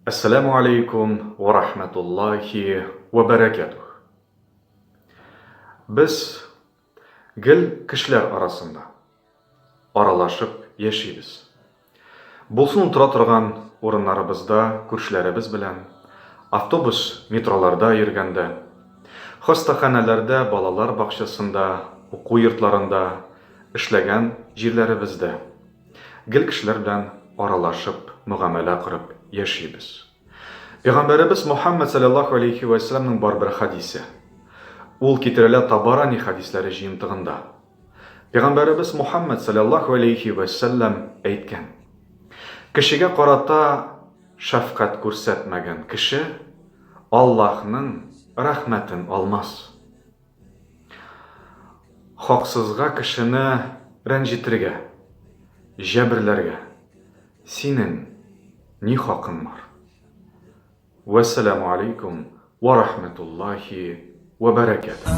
Assalamu alaikum wa rahmatullahi wa barakatuh. Biz gel kişiler arasında aralaşıp yaşayız. Bulsun tura turgan orunlarımızda күршеләребез белән, автобус, метроларда йөргәндә, хастаханәләрдә, балалар бакчасында, уку йортларында, эшләгән җирләребездә гел кешеләр белән аралашып, мөгамәлә корып yaşayız. Peygamberimiz Muhammed sallallahu aleyhi ve sellem'nin бар bir hadisi. Ул китерелә Табарани хадисләре җыентыгында. Peygamberimiz Muhammed sallallahu aleyhi ve sellem әйткән: Кешегә карата шәфкать күрсәтмәгән кеше Аллаһның рәхмәтен алмас. Хаксызга кешене рәнҗитергә, җәберләргә синең ни хакың бар? Вассаламу алейкум ва рахматуллахи ва баракатух.